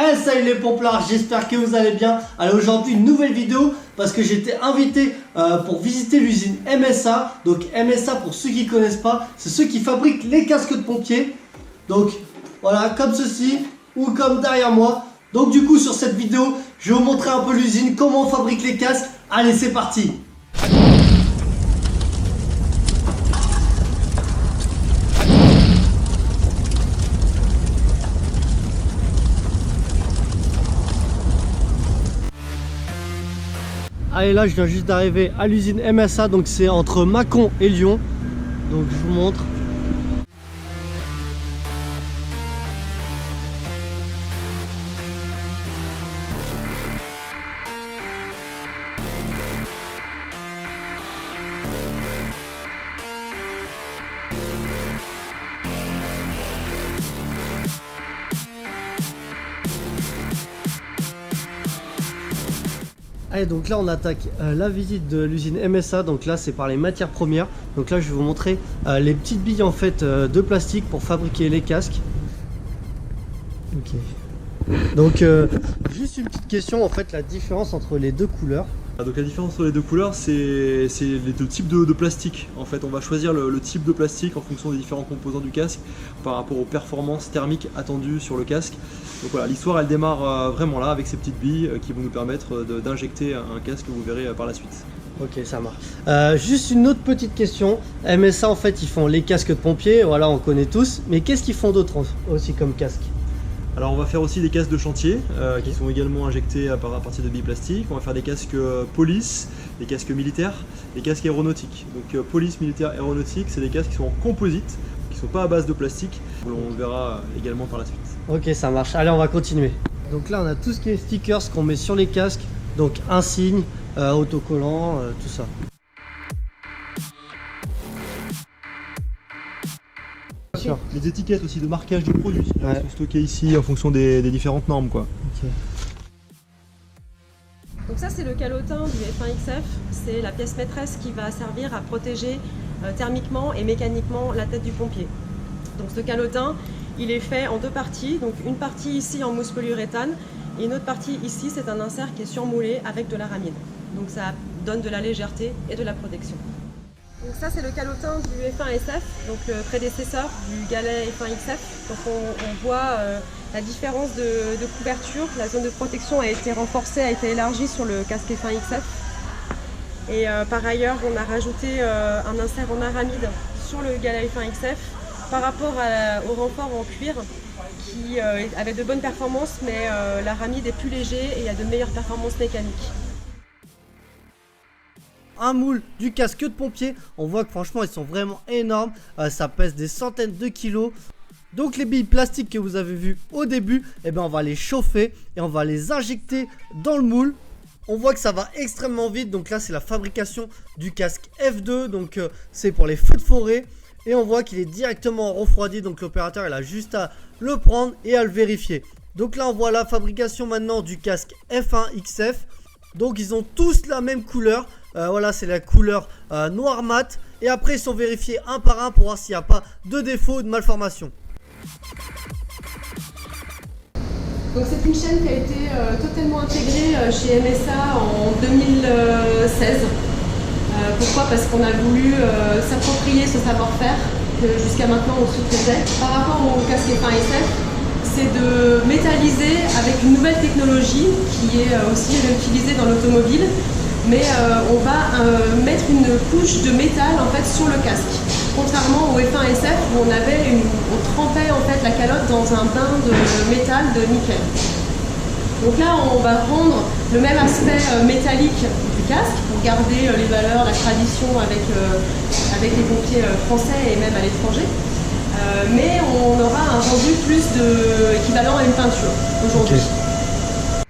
Hey, salut les pomplards, j'espère que vous allez bien. Alors aujourd'hui une nouvelle vidéo parce que j'ai été invité pour visiter l'usine MSA. Donc MSA, pour ceux qui ne connaissent pas, c'est ceux qui fabriquent les casques de pompiers. Donc voilà, comme ceci ou comme derrière moi. Donc du coup sur cette vidéo, je vais vous montrer un peu l'usine, comment on fabrique les casques. Allez, c'est parti. Allez, là je viens juste d'arriver à l'usine MSA, donc c'est entre Mâcon et Lyon. Donc je vous montre. Allez, donc là on attaque la visite de l'usine MSA. Donc là c'est par les matières premières. Donc là je vais vous montrer les petites billes en fait de plastique pour fabriquer les casques. Ok. Donc juste une petite question, en fait la différence entre les deux couleurs. Donc la différence entre les deux couleurs, c'est les deux types de plastique. En fait, on va choisir le type de plastique en fonction des différents composants du casque par rapport aux performances thermiques attendues sur le casque. Donc voilà, l'histoire elle démarre vraiment là avec ces petites billes qui vont nous permettre d'injecter un casque que vous verrez par la suite. Ok, ça marche. Juste une autre petite question. MSA en fait ils font les casques de pompiers, voilà on connaît tous. Mais qu'est-ce qu'ils font d'autre aussi comme casque? Alors on va faire aussi des casques de chantier qui sont également injectés à partir de billes plastiques. On va faire des casques police, des casques militaires, des casques aéronautiques. Donc police, militaire, aéronautique, c'est des casques qui sont en composite, qui ne sont pas à base de plastique. On le verra également par la suite. Ok, ça marche. Allez, on va continuer. Donc là on a tout ce qui est stickers qu'on met sur les casques. Donc insignes, autocollants, tout ça. Les étiquettes aussi de marquage du produit sont stockées ici en fonction des différentes normes, quoi. Okay. Donc ça c'est le calotin du F1XF, c'est la pièce maîtresse qui va servir à protéger thermiquement et mécaniquement la tête du pompier. Donc ce calotin, il est fait en deux parties, donc une partie ici en mousse polyuréthane et une autre partie ici, c'est un insert qui est surmoulé avec de l'aramide. Donc ça donne de la légèreté et de la protection. Donc ça c'est le calotin du F1SF, donc le prédécesseur du galet F1XF. Donc on voit la différence de couverture, la zone de protection a été renforcée, a été élargie sur le casque F1XF. Et par ailleurs on a rajouté un insert en aramide sur le galet F1XF par rapport au renfort en cuir qui avait de bonnes performances, mais l'aramide est plus léger et il y a de meilleures performances mécaniques. Un moule du casque de pompier, on voit que franchement ils sont vraiment énormes, ça pèse des centaines de kilos. Donc les billes plastiques que vous avez vues au début, eh ben on va les chauffer et on va les injecter dans le moule. On voit que ça va extrêmement vite, donc là c'est la fabrication du casque F2, donc c'est pour les feux de forêt. Et on voit qu'il est directement refroidi, donc l'opérateur il a juste à le prendre et à le vérifier. Donc là on voit la fabrication maintenant du casque F1XF. Donc ils ont tous la même couleur. Voilà, c'est la couleur noir mat. Et après ils sont vérifiés un par un pour voir s'il n'y a pas de défaut ou de malformation. Donc c'est une chaîne qui a été totalement intégrée chez MSA en 2016. Pourquoi? Parce qu'on a voulu s'approprier ce savoir-faire que jusqu'à maintenant on sous-traitait. Par rapport au casque F1SF, c'est de métalliser avec une nouvelle technologie qui est aussi réutilisée dans l'automobile. Mais on va mettre une couche de métal en fait sur le casque. Contrairement au F1SF où on trempait en fait la calotte dans un bain de métal de nickel. Donc là on va rendre le même aspect métallique du casque pour garder les valeurs, la tradition avec les pompiers français et même à l'étranger. Mais on aura un rendu plus équivalent à une peinture aujourd'hui. Okay.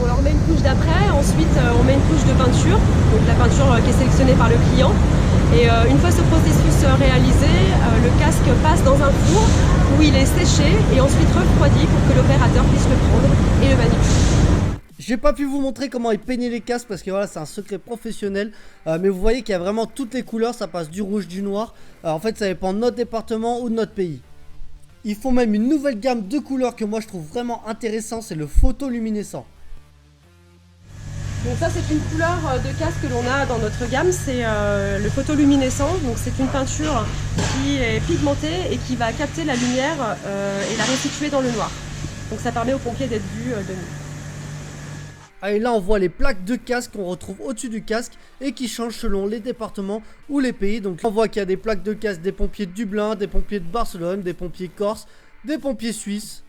On leur met une couche d'après, ensuite on met une couche de peinture, donc la peinture qui est sélectionnée par le client. Et une fois ce processus réalisé, le casque passe dans un four où il est séché et ensuite refroidi pour que l'opérateur puisse le prendre et le manipuler. J'ai pas pu vous montrer comment ils peignaient les casques parce que voilà, c'est un secret professionnel. Mais vous voyez qu'il y a vraiment toutes les couleurs, ça passe du rouge, du noir. En fait, ça dépend de notre département ou de notre pays. Ils font même une nouvelle gamme de couleurs que moi je trouve vraiment intéressant, c'est le photoluminescent. Donc ça c'est une couleur de casque que l'on a dans notre gamme, c'est le photoluminescent. Donc c'est une peinture qui est pigmentée et qui va capter la lumière et la restituer dans le noir. Donc ça permet aux pompiers d'être vus de nuit. Ah, et là on voit les plaques de casque qu'on retrouve au-dessus du casque et qui changent selon les départements ou les pays. Donc on voit qu'il y a des plaques de casque des pompiers de Dublin, des pompiers de Barcelone, des pompiers corses, des pompiers suisses.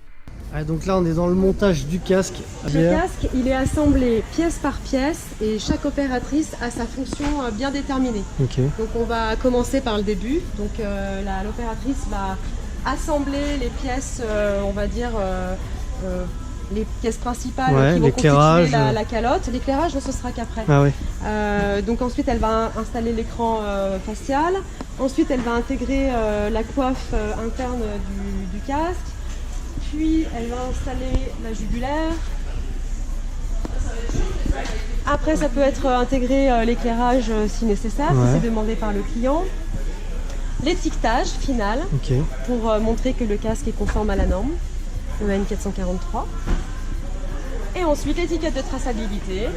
Ah, donc là on est dans le montage du casque. Le casque il est assemblé pièce par pièce et chaque opératrice a sa fonction bien déterminée. Okay. Donc on va commencer par le début. Donc l'opératrice va assembler les pièces, on va dire les pièces principales qui vont constituer la calotte. L'éclairage, ce sera qu'après. Ah oui. Donc ensuite, elle va installer l'écran facial. Ensuite, elle va intégrer la coiffe interne du casque. Puis, elle va installer la jugulaire. Après, ça peut être intégré l'éclairage si nécessaire, si c'est demandé par le client. L'étiquetage final, pour montrer que le casque est conforme à la norme. EN 443. Et ensuite l'étiquette de traçabilité,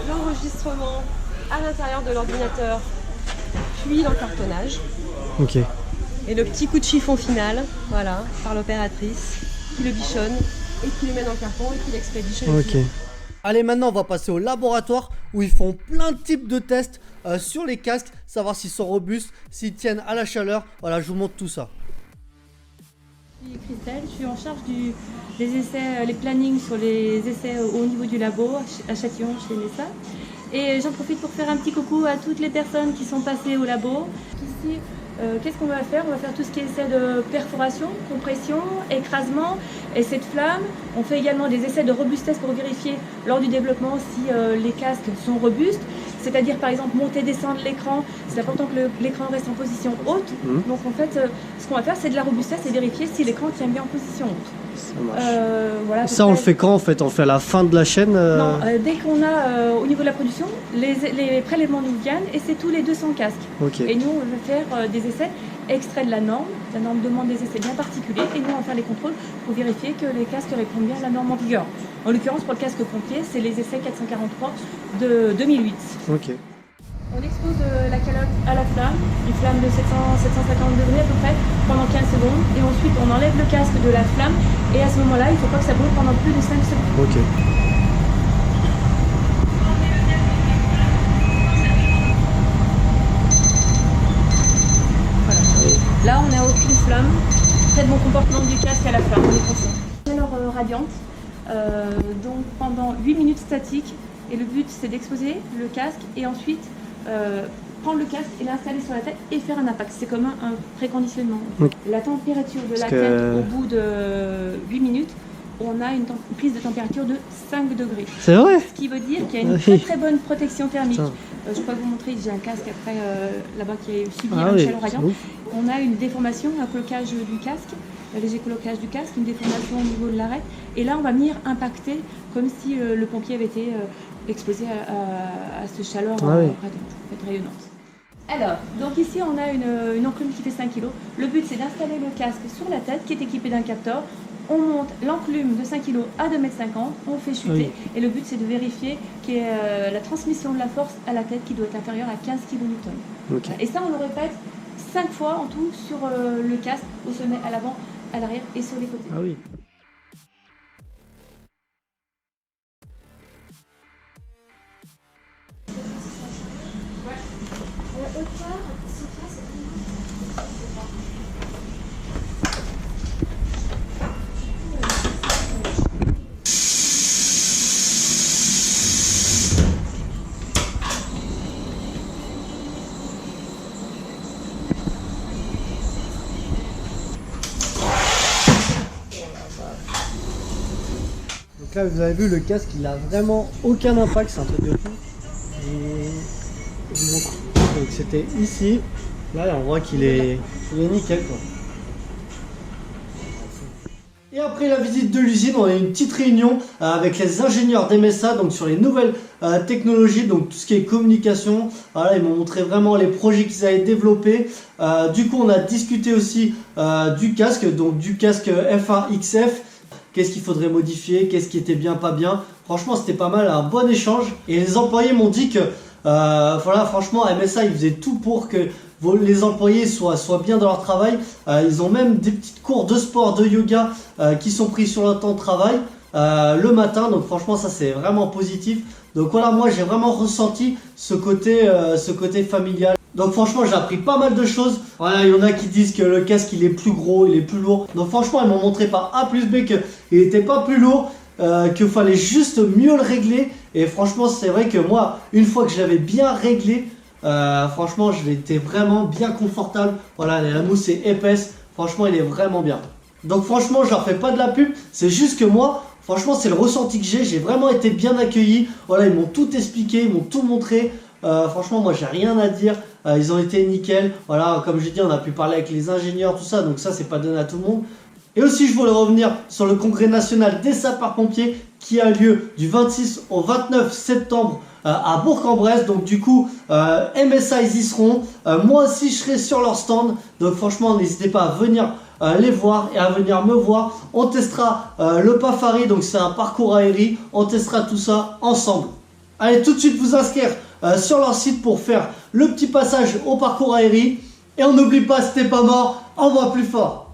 l'enregistrement à l'intérieur de l'ordinateur, puis l'encartonnage. Et le petit coup de chiffon final, voilà, par l'opératrice, qui le bichonne et qui le met dans le carton et qui l'expédie chez le client. Allez, maintenant on va passer au laboratoire où ils font plein de types de tests sur les casques, savoir s'ils sont robustes, s'ils tiennent à la chaleur. Voilà, je vous montre tout ça. Je suis Christelle, je suis en charge des essais, les plannings sur les essais au niveau du labo à Châtillon chez NESA. Et j'en profite pour faire un petit coucou à toutes les personnes qui sont passées au labo. Ici, qu'est-ce qu'on va faire? On va faire tout ce qui est essai de perforation, compression, écrasement, essai de flamme. On fait également des essais de robustesse pour vérifier lors du développement si les casques sont robustes. C'est-à-dire par exemple monter, descendre l'écran. C'est important que l'écran reste en position haute. Donc en fait, ce qu'on va faire, c'est de la robustesse et vérifier si l'écran tient bien en position haute. Ça marche. Voilà, ça on le fait quand en fait? On fait à la fin de la chaîne Non, dès qu'on a au niveau de la production, les prélèvements nous viennent et c'est tous les 200 casques. Et nous on va faire des essais extraits de la norme. La norme demande des essais bien particuliers et nous on va faire les contrôles pour vérifier que les casques répondent bien à la norme en vigueur. En l'occurrence pour le casque pompier, c'est les essais 443 de 2008. On expose la calotte à la flamme, une flamme de 750 degrés à peu près, pendant 15 secondes. Et ensuite, on enlève le casque de la flamme. Et à ce moment-là, il ne faut pas que ça brûle pendant plus de 5 secondes. Voilà. Là, on n'a aucune flamme. Très bon comportement du casque à la flamme, on est conscient. Chaleur radiante, donc pendant 8 minutes statiques. Et le but, c'est d'exposer le casque et ensuite prendre le casque et l'installer sur la tête et faire un impact. C'est comme un préconditionnement. La température de la tête au bout de 8 minutes, on a une prise de température de 5 degrés. C'est vrai? Ce qui veut dire qu'il y a une très très bonne protection thermique. Je peux vous montrer, j'ai un casque après là-bas qui est subi un chaleur radiante. On a une déformation, un cloquage du casque, un léger cloquage du casque, une déformation au niveau de l'arête. Et là, on va venir impacter comme si le pompier avait été exposé à cette chaleur rayonnante. Alors, donc ici on a une enclume qui fait 5 kg. Le but c'est d'installer le casque sur la tête qui est équipé d'un capteur. On monte l'enclume de 5 kg à 2,50 m, on fait chuter. Et le but c'est de vérifier qu'il y ait la transmission de la force à la tête qui doit être inférieure à 15 kN. Et ça on le répète 5 fois en tout sur le casque, au sommet, à l'avant, à l'arrière et sur les côtés. Donc là vous avez vu, le casque il a vraiment aucun impact, c'est un truc de fou. Donc c'était ici, là on voit qu'il est nickel quoi. Et après la visite de l'usine, on a eu une petite réunion avec les ingénieurs d'MSA, donc sur les nouvelles technologies, donc tout ce qui est communication. Voilà, ils m'ont montré vraiment les projets qu'ils avaient développés. Du coup, on a discuté aussi du casque, donc du casque F1XF. Qu'est-ce qu'il faudrait modifier, qu'est-ce qui était bien, pas bien. Franchement, c'était pas mal, un bon échange. Et les employés m'ont dit que, voilà, franchement, MSA, ils faisaient tout pour que les employés soient bien dans leur travail. Ils ont même des petites cours de sport, de yoga qui sont pris sur leur temps de travail le matin. Donc franchement, ça c'est vraiment positif. Donc voilà, moi j'ai vraiment ressenti ce côté familial. Donc franchement, j'ai appris pas mal de choses. Voilà, il y en a qui disent que le casque il est plus gros, il est plus lourd. Donc franchement, ils m'ont montré par A plus B qu'il n'était pas plus lourd. Qu'il fallait juste mieux le régler. Et franchement, c'est vrai que moi, une fois que je l'avais bien réglé, franchement, je l'étais vraiment bien confortable. Voilà, la mousse est épaisse. Franchement, il est vraiment bien. Donc franchement, je leur fais pas de la pub. C'est juste que moi, franchement, c'est le ressenti que j'ai. J'ai vraiment été bien accueilli. Voilà, ils m'ont tout expliqué, ils m'ont tout montré. Franchement, moi, j'ai rien à dire. Ils ont été nickel. Voilà, comme j'ai dit, on a pu parler avec les ingénieurs, tout ça. Donc ça, c'est pas donné à tout le monde. Et aussi, je voulais revenir sur le congrès national des sapeurs-pompiers qui a lieu du 26 au 29 septembre à Bourg-en-Bresse. Donc du coup, MSA, ils y seront. Moi aussi, je serai sur leur stand. Donc franchement, n'hésitez pas à venir les voir et à venir me voir. On testera le Pafari, donc c'est un parcours aérien. On testera tout ça ensemble. Allez tout de suite vous inscrire sur leur site pour faire le petit passage au parcours aérien. Et on n'oublie pas, si t'es pas mort, envoie plus fort.